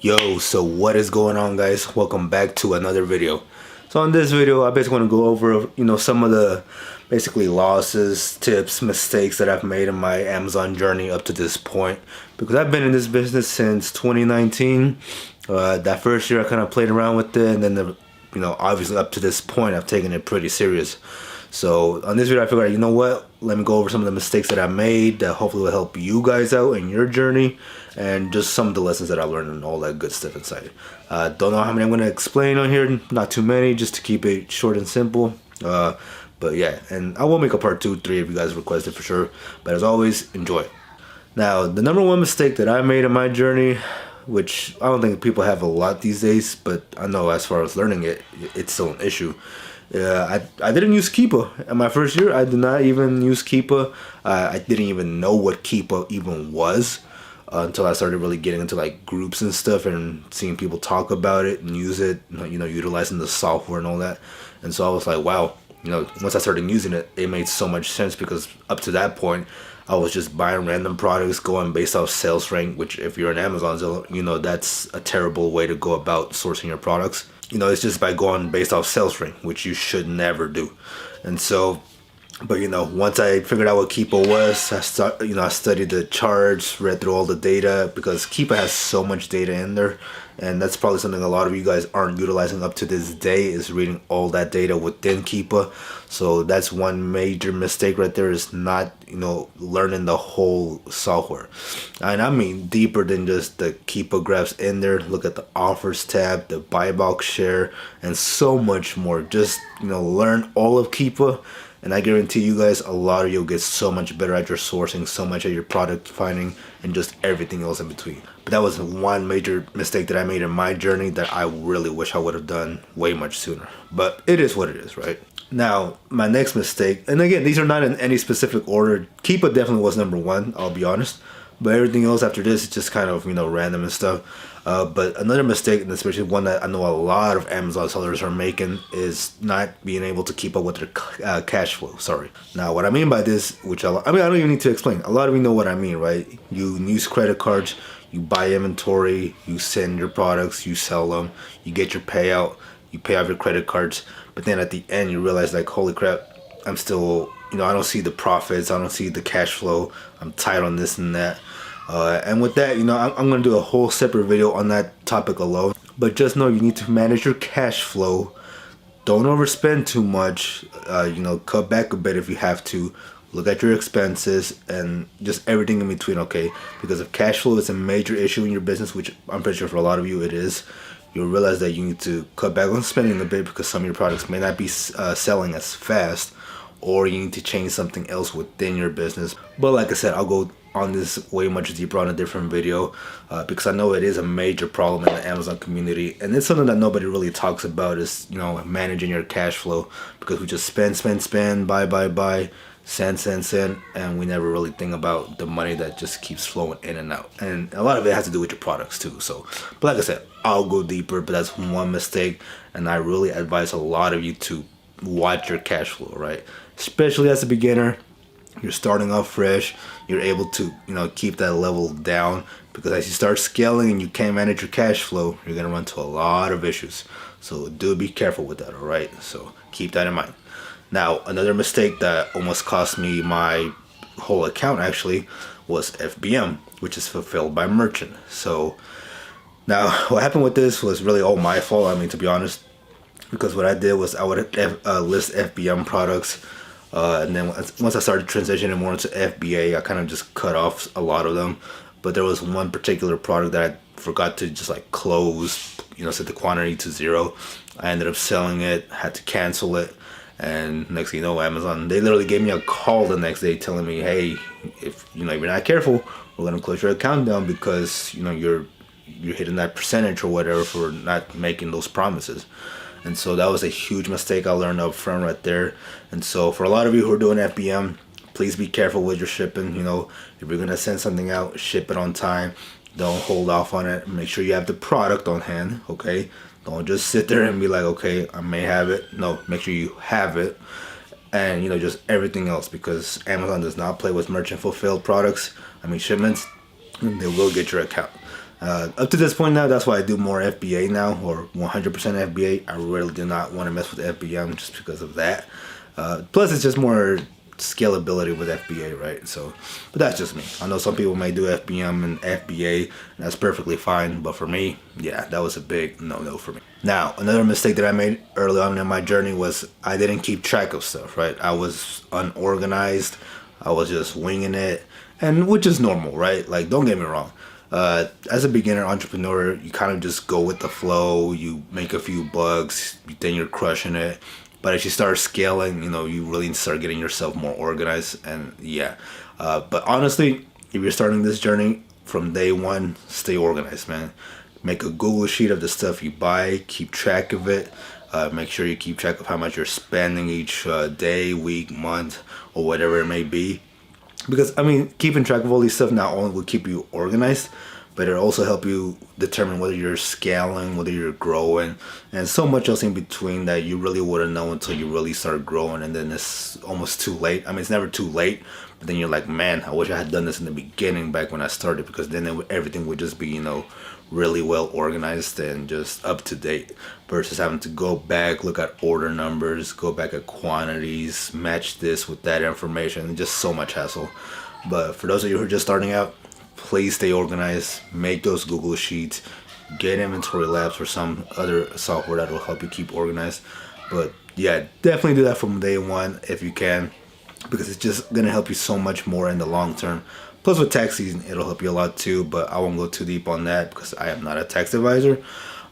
Yo, so what is going on, guys? Welcome back to another video. So in this video, I basically want to go over, some of the basically losses, tips, mistakes that I've made in my Amazon journey up to this point. Because I've been in this business since 2019. That first year I kind of played around with it, and then obviously up to this point, I've taken it pretty serious. So on this video, I figured, you know what? Let me go over some of the mistakes that I made that hopefully will help you guys out in your journey, and just some of the lessons that I learned and all that good stuff inside. Don't know how many I'm going to explain on here. Not too many, just to keep it short and simple. But yeah, and I will make a part 2, 3 if you guys request it for sure. But as always, enjoy. Now, the number one mistake that I made in my journey, which I don't think people have a lot these days, but I know as far as learning it, it's still an issue. I didn't use Keepa in my first year. I did not even use Keepa. I didn't even know what Keepa even was until I started really getting into like groups and stuff and seeing people talk about it and use it, utilizing the software and all that. And so I was like, wow, once I started using it, it made so much sense, because up to that point, I was just buying random products, going based off sales rank, which if you're an Amazon seller, that's a terrible way to go about sourcing your products. It's just by going based off sales rank, which you should never do. And so, but once I figured out what Keepa was, I studied the charts, read through all the data, because Keepa has so much data in there, and that's probably something a lot of you guys aren't utilizing up to this day, is reading all that data within Keepa. So that's one major mistake right there, is not learning the whole software. And I mean deeper than just the Keepa graphs in there. Look at the offers tab, the buy box share, and so much more. Just learn all of Keepa, and I guarantee you guys, a lot of you will get so much better at your sourcing, so much at your product finding, and just everything else in between. But that was one major mistake that I made in my journey that I really wish I would have done way much sooner. But it is what it is, right? Now, my next mistake, and again, these are not in any specific order. Keepa definitely was number one, I'll be honest. But everything else after this is just kind of, random and stuff. But another mistake, and especially one that I know a lot of Amazon sellers are making, is not being able to keep up with their cash flow. Sorry. Now, what I mean by this, which I don't even need to explain. A lot of you know what I mean, right? You use credit cards, you buy inventory, you send your products, you sell them, you get your payout, you pay off your credit cards. But then at the end, you realize, like, holy crap, I'm still, I don't see the profits, I don't see the cash flow, I'm tight on this and that. And with that, I'm going to do a whole separate video on that topic alone. But just know you need to manage your cash flow. Don't overspend too much. Cut back a bit if you have to. Look at your expenses and just everything in between, okay? Because if cash flow is a major issue in your business, which I'm pretty sure for a lot of you it is, you'll realize that you need to cut back on spending a bit, because some of your products may not be selling as fast, or you need to change something else within your business. But like I said, I'll go on this way much deeper on a different video, because I know it is a major problem in the Amazon community, and it's something that nobody really talks about, is managing your cash flow, because we just spend, buy, send, and we never really think about the money that just keeps flowing in and out. And a lot of it has to do with your products too. So, but like I said, I'll go deeper, but that's one mistake, and I really advise a lot of you to watch your cash flow, right? Especially as a beginner, you're starting off fresh, you're able to keep that level down, because as you start scaling and you can't manage your cash flow, you're gonna run into a lot of issues. So do be careful with that, all right? So keep that in mind. Now, another mistake that almost cost me my whole account actually was FBM, which is fulfilled by merchant. So now what happened with this was really all my fault, I mean, to be honest, because what I did was I would list FBM products, and then once I started transitioning more into FBA, I kind of just cut off a lot of them. But there was one particular product that I forgot to just like close, set the quantity to 0. I ended up selling it, had to cancel it, and next thing you know, Amazon, they literally gave me a call the next day telling me, hey, if you're not careful, we're gonna close your account down, because you're hitting that percentage or whatever for not making those promises. And so that was a huge mistake I learned up front right there. And so for a lot of you who are doing FBM, please be careful with your shipping. If you're gonna send something out, ship it on time. Don't hold off on it. Make sure you have the product on hand, okay? Don't just sit there and be like, okay, I may have it. No, make sure you have it. And just everything else, because Amazon does not play with merchant fulfilled products. I mean, shipments, they will get your account. Up to this point now, that's why I do more FBA now, or 100% FBA. I really do not want to mess with FBM just because of that. Plus, it's just more scalability with FBA, right? So, but that's just me. I know some people may do FBM and FBA, and that's perfectly fine. But for me, yeah, that was a big no-no for me. Now, another mistake that I made early on in my journey was I didn't keep track of stuff, right? I was unorganized. I was just winging it, and which is normal, right? Like, don't get me wrong. As a beginner entrepreneur, you kind of just go with the flow. You make a few bucks, then you're crushing it. But as you start scaling, you really start getting yourself more organized. And yeah, but honestly, if you're starting this journey from day one, stay organized, man. Make a Google sheet of the stuff you buy, keep track of it. Make sure you keep track of how much you're spending each day, week, month, or whatever it may be. Because, keeping track of all these stuff not only will keep you organized, but it'll also help you determine whether you're scaling, whether you're growing, and so much else in between that you really wouldn't know until you really start growing, and then it's almost too late. It's never too late, but then you're like, man, I wish I had done this in the beginning back when I started, because then everything would just be, really well organized and just up to date, versus having to go back, look at order numbers, go back at quantities, match this with that information, just so much hassle. But for those of you who are just starting out, please stay organized, make those Google Sheets, get Inventory Labs or some other software that will help you keep organized. But yeah, definitely do that from day one if you can, because it's just going to help you so much more in the long term. Plus with tax season, it'll help you a lot too, but I won't go too deep on that because I am not a tax advisor.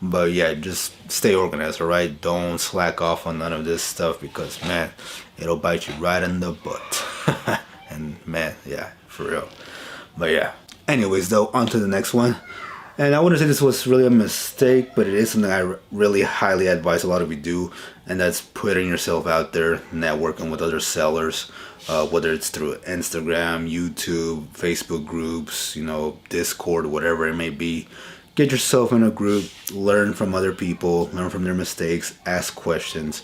But yeah, just stay organized, all right? Don't slack off on none of this stuff because, man, it'll bite you right in the butt. And man, yeah, for real. But yeah. Anyways, though, on to the next one. And I wouldn't say this was really a mistake, but it is something I really highly advise a lot of you do, and that's putting yourself out there, networking with other sellers, whether it's through Instagram, YouTube, Facebook groups, Discord, whatever it may be. Get yourself in a group, learn from other people, learn from their mistakes, ask questions,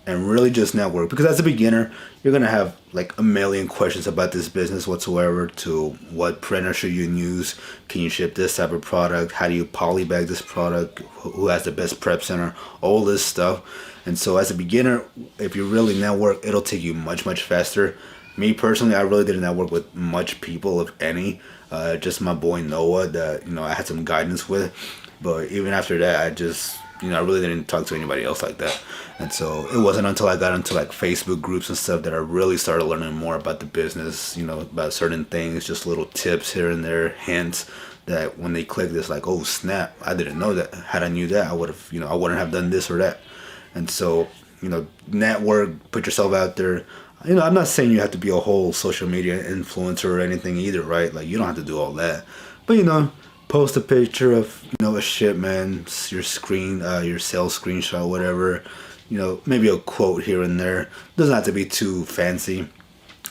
and really just network. Because as a beginner, you're going to have like a million questions about this business whatsoever, to what printer should you use? Can you ship this type of product? How do you polybag this product? Who has the best prep center? All this stuff. And so as a beginner, if you really network, it'll take you much, much faster. Me personally, I really didn't network with much people, if any. Just my boy Noah that, I had some guidance with. But even after that, I really didn't talk to anybody else like that. And so it wasn't until I got into like Facebook groups and stuff that I really started learning more about the business, about certain things, just little tips here and there, hints that when they clicked, it's like, oh snap, I didn't know that. Had I knew that, I would have, I wouldn't have done this or that. And so, network, put yourself out there. I'm not saying you have to be a whole social media influencer or anything either, right? Like, you don't have to do all that. But, post a picture of, a shipment, your sales screenshot, whatever. Maybe a quote here and there. Doesn't have to be too fancy.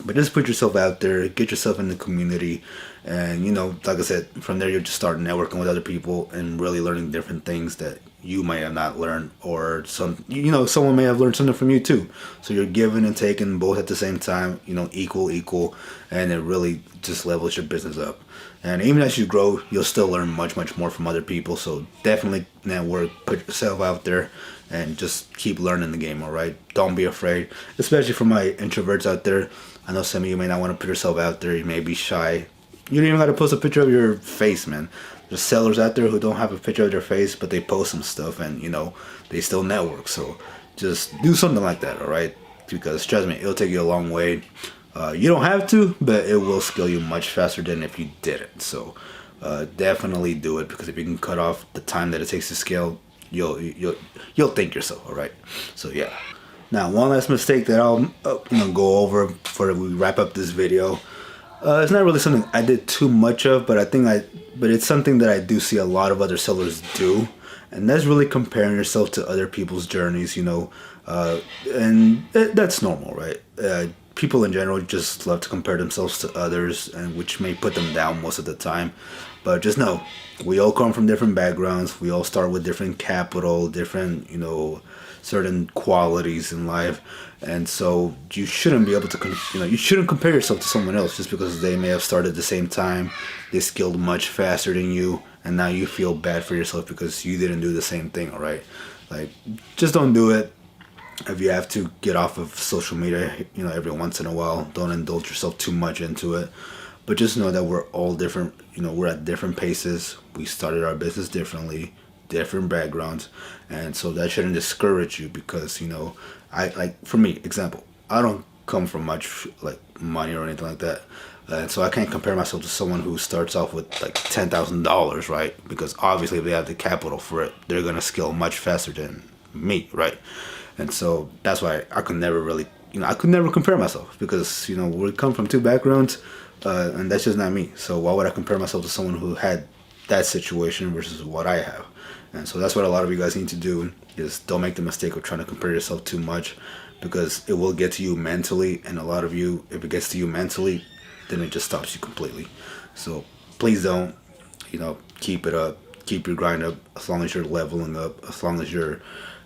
But just put yourself out there, get yourself in the community. And, like I said, from there you'll just start networking with other people and really learning different things that you might have not learned, or someone may have learned something from you too. So you're giving and taking both at the same time, equal, and it really just levels your business up. And even as you grow, you'll still learn much, much more from other people. So definitely network, put yourself out there, and just keep learning the game, all right? Don't be afraid, especially for my introverts out there. I know some of you may not want to put yourself out there. You may be shy. You don't even got to post a picture of your face, man. There's sellers out there who don't have a picture of their face, but they post some stuff and, they still network. So just do something like that, all right? Because trust me, it'll take you a long way. You don't have to, but it will scale you much faster than if you didn't. So definitely do it, because if you can cut off the time that it takes to scale, you'll thank yourself, all right? So yeah. Now, one last mistake that I'll go over before we wrap up this video. It's not really something I did too much of, but but it's something that I do see a lot of other sellers do, and that's really comparing yourself to other people's journeys, and that's normal, right? People in general just love to compare themselves to others, and which may put them down most of the time. But just know, we all come from different backgrounds. We all start with different capital, different, certain qualities in life. And so you shouldn't be able to, you shouldn't compare yourself to someone else just because they may have started at the same time. They scaled much faster than you, and now you feel bad for yourself because you didn't do the same thing, all right? Like, just don't do it. If you have to get off of social media, every once in a while, don't indulge yourself too much into it. But just know that we're all different. We're at different paces. We started our business differently, different backgrounds, and so that shouldn't discourage you because for me, example, I don't come from much like money or anything like that, and so I can't compare myself to someone who starts off with like $10,000, right? Because obviously, if they have the capital for it, they're gonna scale much faster than me, right? And so that's why I could never really, I could never compare myself because, we come from two backgrounds, and that's just not me. So why would I compare myself to someone who had that situation versus what I have? And so that's what a lot of you guys need to do is don't make the mistake of trying to compare yourself too much because it will get to you mentally. And a lot of you, if it gets to you mentally, then it just stops you completely. So please don't, keep it up, keep your grind up as long as you're leveling up, as long as you're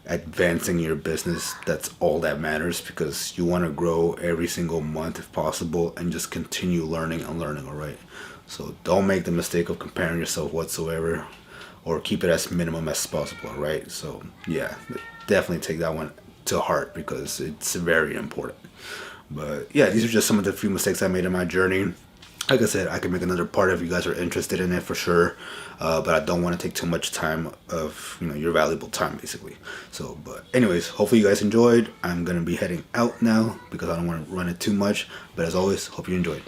advancing your business. That's all that matters because you want to grow every single month if possible and just continue learning and learning, all right? So don't make the mistake of comparing yourself whatsoever or keep it as minimum as possible, all right? So yeah, definitely take that one to heart because it's very important. But yeah, these are just some of the few mistakes I made in my journey. Like I said, I can make another part if you guys are interested in it for sure. But I don't want to take too much time of your valuable time basically. So, but anyways, hopefully you guys enjoyed. I'm gonna be heading out now because I don't want to run it too much. But as always, hope you enjoyed.